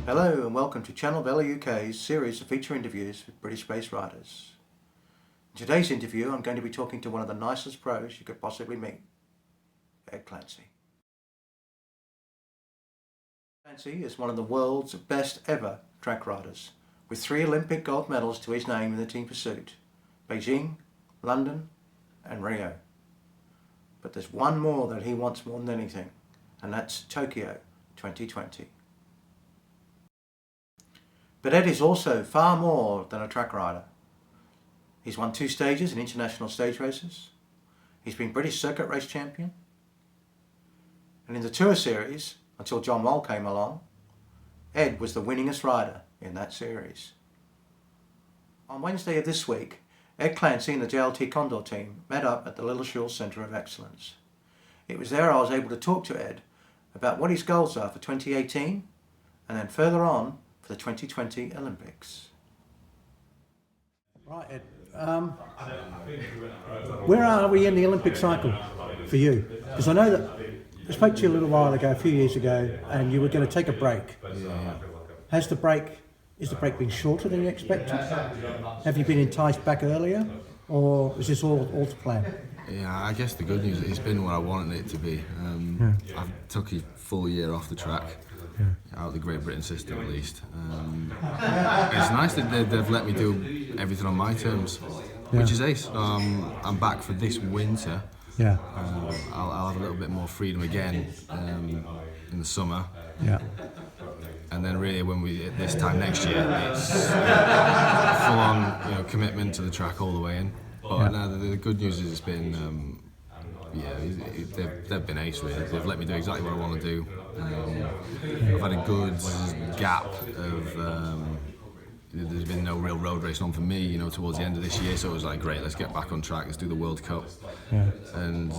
Hello and welcome to Channel Valley UK's series of feature interviews with British space riders. In today's interview I'm going to be talking to one of the nicest pros you could possibly meet, Ed Clancy. Clancy is one of the world's best ever track riders, with 3 Olympic gold medals to his name in the team pursuit: Beijing, London and Rio. But there's one more that he wants more than anything, and that's Tokyo 2020. But Ed is also far more than a track rider. He's won 2 stages in international stage races. He's been British circuit race champion. And in the Tour Series, until John Moll came along, Ed was the winningest rider in that series. On Wednesday of this week, Ed Clancy and the JLT Condor team met up at the Lilleshall Centre of Excellence. It was there I was able to talk to Ed about what his goals are for 2018 and then further on for the 2020 Olympics. Right, Ed. Where are we in the Olympic cycle for you? Because I know that I spoke to you a little while ago, a few years ago, and you were going to take a break. Yeah. Is the break been shorter than you expected? Have you been enticed back earlier, or is this all to plan? Yeah, I guess the good news is it's been what I wanted it to be. I took a full year off the track, out of the Great Britain system at least. It's nice that they've let me do everything on my terms, which is ace. I'm back for this winter. Yeah. I'll have a little bit more freedom again in the summer. Yeah. And then really when this time next year, it's full on commitment to the track all the way in. But no, the good news is it's been they've been ace really. They've let me do exactly what I want to do. I've had a good gap of there's been no real road racing on for me, towards the end of this year. So it was like, great, let's get back on track. Let's do the World Cup. Yeah. And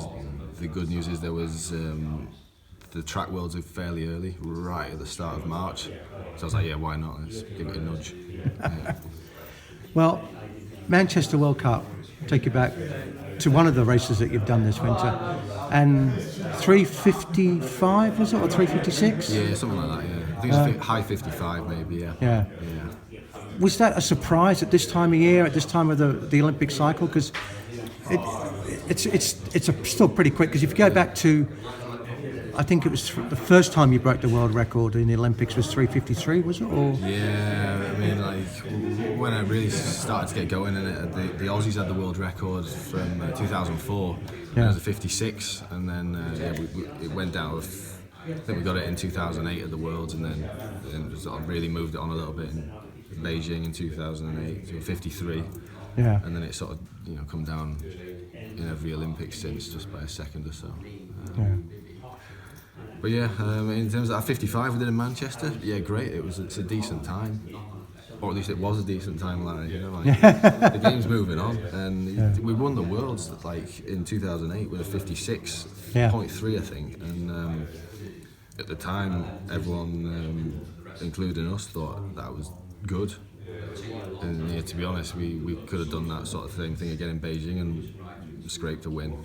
the good news is there was the track worlds are fairly early, right at the start of March. So I was like, yeah, why not? Let's give it a nudge. Yeah. Well, Manchester World Cup, take you back to one of the races that you've done this winter, and 3:55 was it, or 3:56? Yeah, something like that. Yeah, I think it's high 55 maybe. Yeah. Was that a surprise at this time of year, at this time of the Olympic cycle? Because it's still pretty quick. Because if you go back to, I think it was the first time you broke the world record in the Olympics was 3:53, was it? Or? Yeah, I mean, like when I really started to get going, and the Aussies had the world record from 2004. Yeah. It was a 56, and then it went down. I think we got it in 2008 at the Worlds, and then sort of really moved it on a little bit in Beijing in 2008 to 53. Yeah. And then it sort of come down in every Olympics since, just by a second or so. But yeah, in terms of that 55 we did in Manchester, yeah, great. It's a decent time, or at least it was a decent time, Larry. The game's moving on, and we won the Worlds in 2008 with a 56.3, I think, and at the time everyone, including us, thought that was good. And yeah, to be honest, we could have done that sort of thing again in Beijing and scraped a win.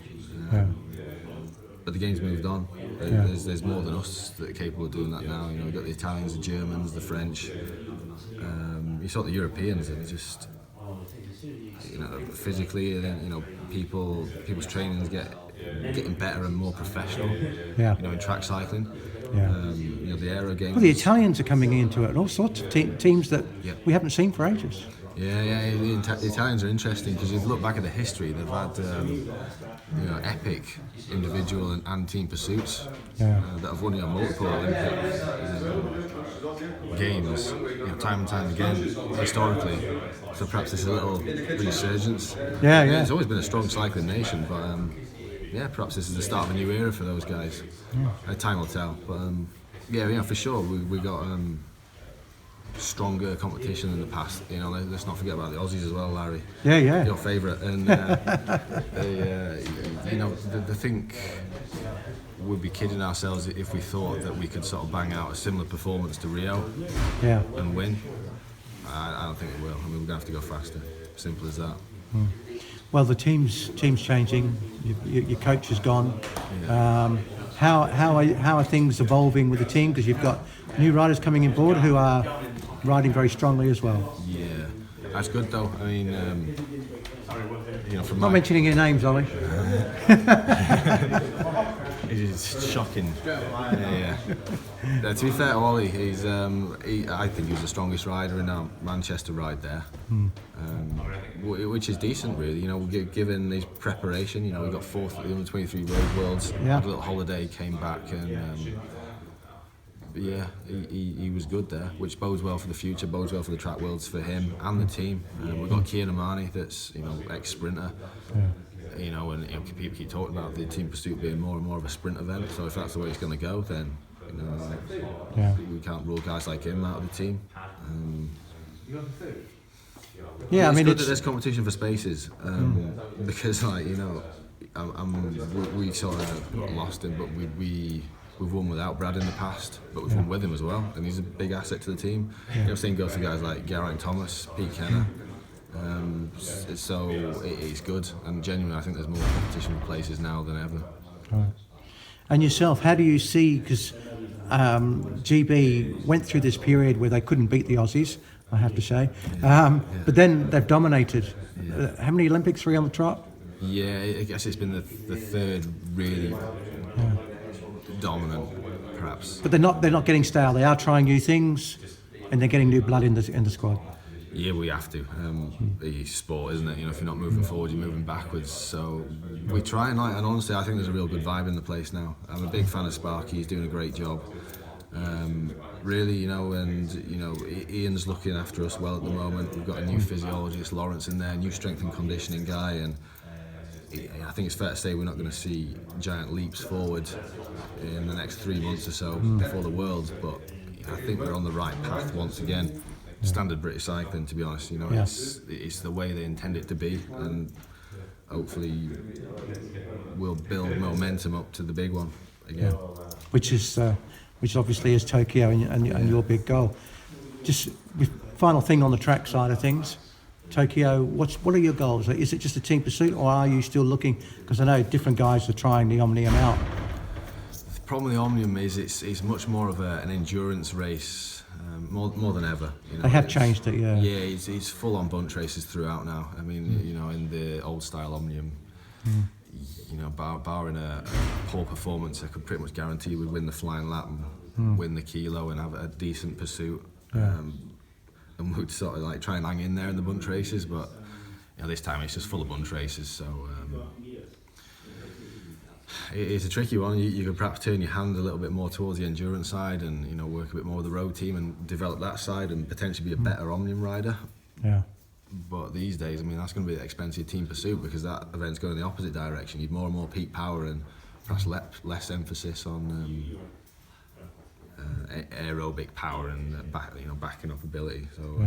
But the game's moved on. There's more than us that are capable of doing that now. We've got the Italians, the Germans, the French. You saw the Europeans, and just physically, and then people's trainings getting better and more professional. In track cycling. The aero games. Well, the Italians are coming into it, and all sorts of teams that we haven't seen for ages. Yeah. The Italians are interesting because if you look back at the history, they've had epic individual and team pursuits that have won multiple Olympic games, time and time again historically. So perhaps there's a little resurgence. It's always been a strong cycling nation, but perhaps this is the start of a new era for those guys. Time will tell, but for sure we got stronger competition in the past. Let's not forget about the Aussies as well, Larry. Yeah. Your favourite, and they think we'd be kidding ourselves if we thought that we could sort of bang out a similar performance to Rio, and win. I don't think it will. I mean, we're gonna have to go faster. Simple as that. Well, the team's changing. Your coach has gone. How are things evolving with the team? Because you've got new riders coming on board who are riding very strongly as well. Yeah, that's good though. I mean, from Not mentioning your names, Ollie. It is shocking. Yeah. To be fair to Ollie, I think he was the strongest rider in our Manchester ride there, which is decent, really. Given his preparation, we got fourth at the Under-23 Road Worlds. Had a little holiday, came back, and he was good there, which bodes well for the future, bodes well for the track worlds for him and the team. We've got Kieran Amani, that's ex-sprinter. And people keep talking about the team pursuit being more and more of a sprint event. So if that's the way it's going to go, then we can't rule guys like him out of the team. I mean, good that there's competition for spaces, because we sort of got lost in, but we've won without Brad in the past, but we've won with him as well, and he's a big asset to the team. Same goes for guys like Geraint Thomas, Pete Kenner. So it's good, and genuinely I think there's more competition for places now than ever. Right. And yourself, how do you see, because GB went through this period where they couldn't beat the Aussies, I have to say, but then they've dominated. How many Olympics? 3 on the trot? Yeah, I guess it's been the third really dominant, perhaps. But they're not getting stale. They are trying new things, and they're getting new blood in the squad. Yeah, we have to. It's sport, isn't it? If you're not moving forward, you're moving backwards. So we try and honestly, I think there's a real good vibe in the place now. I'm a big fan of Sparky. He's doing a great job. Really, Ian's looking after us well at the moment. We've got a new physiologist, Lawrence, in there, new strength and conditioning guy, and I think it's fair to say we're not going to see giant leaps forward in the next 3 months or so before the Worlds, but I think we're on the right path once again. Standard British cycling, to be honest, it's the way they intend it to be, and hopefully we'll build momentum up to the big one again. Which obviously is Tokyo and your big goal. Just final thing on the track side of things, Tokyo. What are your goals? Is it just a team pursuit, or are you still looking? Because I know different guys are trying the Omnium out. The problem with the Omnium is it's much more of an endurance race. More than ever. They have changed it, yeah. Yeah, it's full on bunch races throughout now. I mean, in the old style Omnium, barring a poor performance, I could pretty much guarantee we'd win the flying lap and win the kilo and have a decent pursuit. And we'd sort of try and hang in there in the bunch races, but this time it's just full of bunch races. So it's a tricky one. You could perhaps turn your hand a little bit more towards the endurance side and work a bit more with the road team and develop that side and potentially be a better Omnium rider. Yeah. But these days, I mean, that's going to be an expensive team pursuit, because that event's going in the opposite direction. You need more and more peak power and perhaps less emphasis on aerobic power and backing up ability. So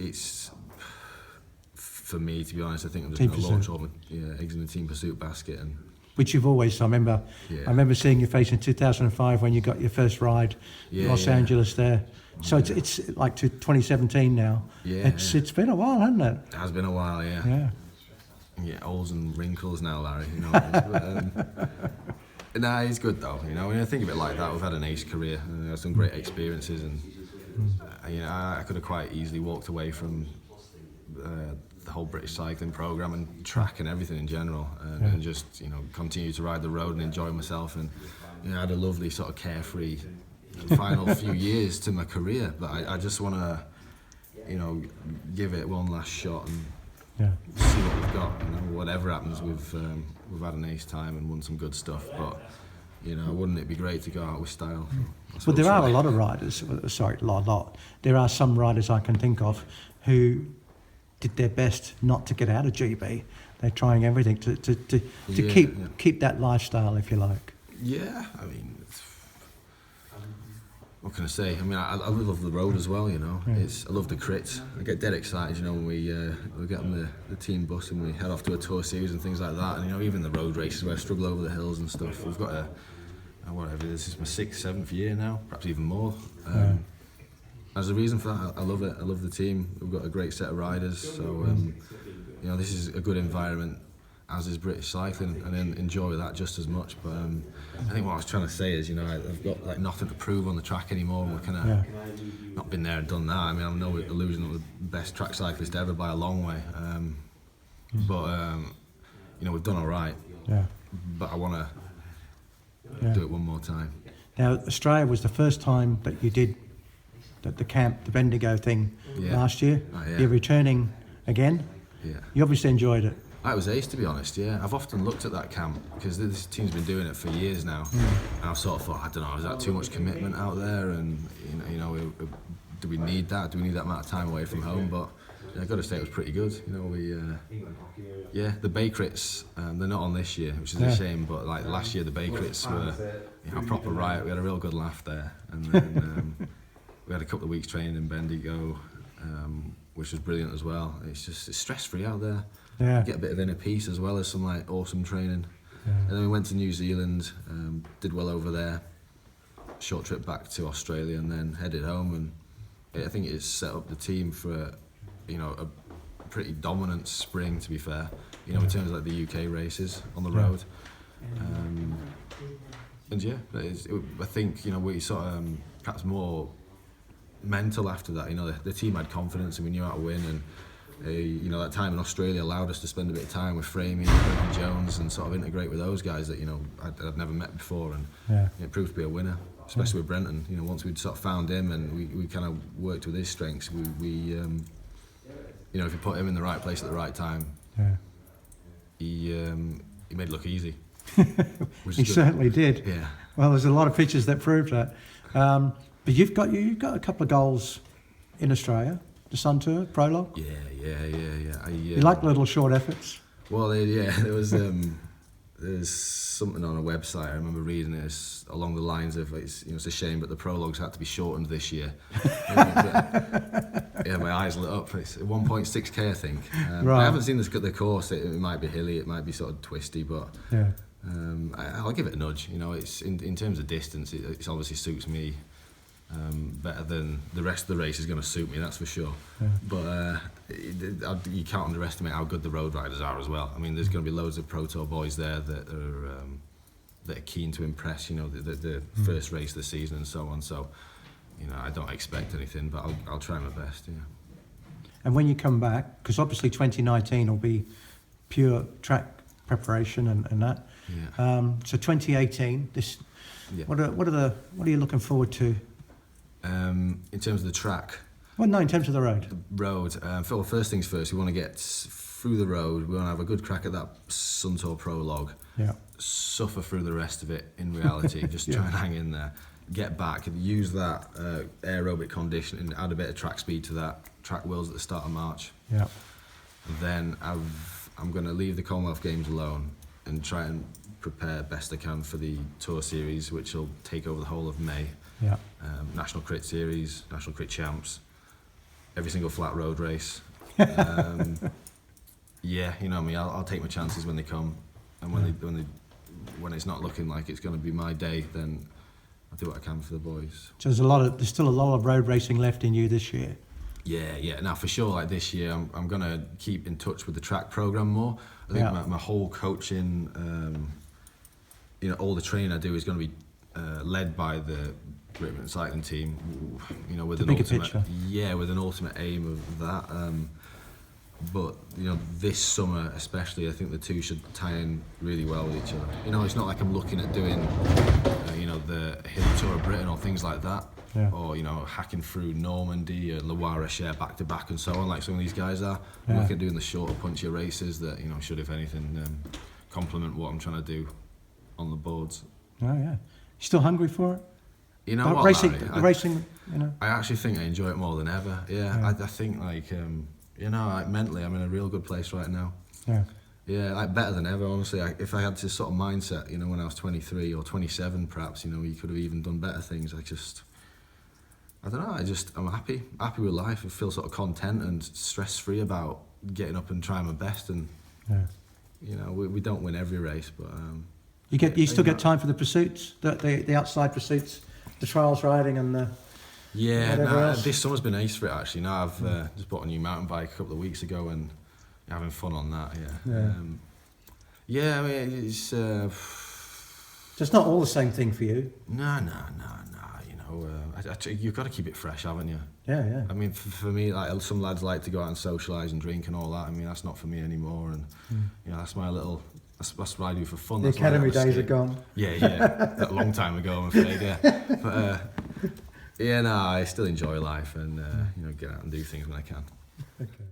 it's. For me, to be honest, I think I'm just going to launch all my eggs in the team pursuit basket. Which you've always. I remember seeing your face in 2005 when you got your first ride, Los Angeles there. So it's like to 2017 now. Yeah, it's been a while, hasn't it? It has been a while, yeah. Yeah. Yeah, holes and wrinkles now, Larry. Nah, it's good though. When I think of it like that, we've had an ace career, and had some great experiences, and I could have quite easily walked away from the whole British cycling programme and track and everything in general, and just continue to ride the road and enjoy myself, and I had a lovely sort of carefree final few years to my career, but I just want to give it one last shot and see what we've got. Whatever happens, we've had an ace time and won some good stuff, but wouldn't it be great to go out with style? But there are a lot of riders, there are some riders I can think of who did their best not to get out of GB. They're trying everything to keep that lifestyle, if you like. Yeah, I mean, what can I say? I mean, I love the road as well. I love the crits. I get dead excited, when we get on the team bus and we head off to a tour series and things like that. And even the road races where I struggle over the hills and stuff. We've got this is my 6th, 7th year now, perhaps even more. There's a reason for that. I love it. I love the team. We've got a great set of riders. So, this is a good environment as is British cycling, and then enjoy that just as much. But I think what I was trying to say is, I've got like nothing to prove on the track anymore. We're kind of not been there and done that. I mean, I'm no illusion of the best track cyclist ever by a long way. But we've done all right. Yeah. But I want to do it one more time. Now, Australia was the first time that you did the camp, the Bendigo thing last year. You're returning again. Yeah. You obviously enjoyed it. It was ace, to be honest, yeah. I've often looked at that camp because this team's been doing it for years now. And I've sort of thought, I don't know, is that too much commitment out there? And, do we need that? Do we need that amount of time away from home? But I've got to say it was pretty good. The Bay Crits, they're not on this year, which is a shame. But like last year, the Bay Crits were a proper riot. We had a real good laugh there. And then we had a couple of weeks training in Bendigo, which was brilliant as well. It's stress-free out there. Yeah. Get a bit of inner peace as well as some like awesome training. Yeah. And then we went to New Zealand, did well over there. Short trip back to Australia and then headed home. And I think it's set up the team for a pretty dominant spring, to be fair. In terms of like the UK races on the road. I think we sort of perhaps more mental after that. The team had confidence and we knew how to win. And that time in Australia allowed us to spend a bit of time with Framey and Brendan Jones and sort of integrate with those guys that I'd never met before, and it proved to be a winner, especially with Brenton. Once we'd sort of found him and we kind of worked with his strengths, we if you put him in the right place at the right time, he made it look easy. He certainly did. Yeah. Well, there's a lot of pictures that prove that. But you've got a couple of goals in Australia. The Sun Tour prologue. Yeah. You like little short efforts. Well, there was there's something on a website. I remember reading it along the lines of it's a shame, but the prologues had to be shortened this year. My eyes lit up. It's 1.6k, I think. Right. I haven't seen the course. It might be hilly. It might be sort of twisty, but I'll give it a nudge. It's in terms of distance. It obviously suits me. Better than the rest of the race is going to suit me, that's for sure. But you can't underestimate how good the road riders are as well. I mean, there's going to be loads of Pro Tour boys there that are keen to impress. The first race of the season and so on. So, I don't expect anything, but I'll try my best. Yeah. And when you come back, because obviously 2019 will be pure track preparation and that. Yeah. So 2018, what are you looking forward to? In terms of the track? Well, no, in terms of the road. The road. First things first, we want to get through the road. We want to have a good crack at that Sun Tour prologue. Yeah. Suffer through the rest of it in reality. Just try and hang in there. Get back and use that aerobic conditioning, add a bit of track speed to that. Track Worlds at the start of March. Yeah. Then I'm going to leave the Commonwealth Games alone and try and prepare best I can for the Tour Series, which will take over the whole of May. Yeah. National Crit Series, National Crit Champs, every single flat road race. I'll take my chances when they come, and when it's not looking like it's going to be my day, then I'll do what I can for the boys. So there's still a lot of road racing left in you this year. Yeah. Now for sure, like this year, I'm going to keep in touch with the track program more. I think my whole coaching, all the training I do is going to be led by the Britain cycling team, with an ultimate aim of that. But this summer especially, I think the two should tie in really well with each other. It's not like I'm looking at doing, the Hilly Tour of Britain or things like that, or hacking through Normandy or Loire Cher back to back and so on, like some of these guys are. I'm looking at doing the shorter, punchier races that should, if anything, complement what I'm trying to do on the boards. Oh yeah, you still hungry for it? Racing. I actually think I enjoy it more than ever. I think mentally I'm in a real good place right now. Yeah, better than ever, honestly. If I had this sort of mindset, when I was 23 or 27 perhaps, you could have even done better things. I don't know, I'm happy with life. I feel sort of content and stress-free about getting up and trying my best. And, we don't win every race, but... You still get time for the pursuits, the outside pursuits, the trials riding and the... This summer's been ace for it actually. Now I've just bought a new mountain bike a couple of weeks ago and having fun on that. Yeah, I mean, it's So it's not all the same thing for you. no. You know, you've got to keep it fresh, haven't you? Yeah. I mean, for me, like some lads like to go out and socialise and drink and all that. I mean, that's not for me anymore, and you know, that's my little. That's what I do for fun. The That's my academy little days are escape. gone. Yeah, a long time ago, I'm afraid. Yeah, but yeah, no, I still enjoy life and you know, get out and do things when I can. Okay.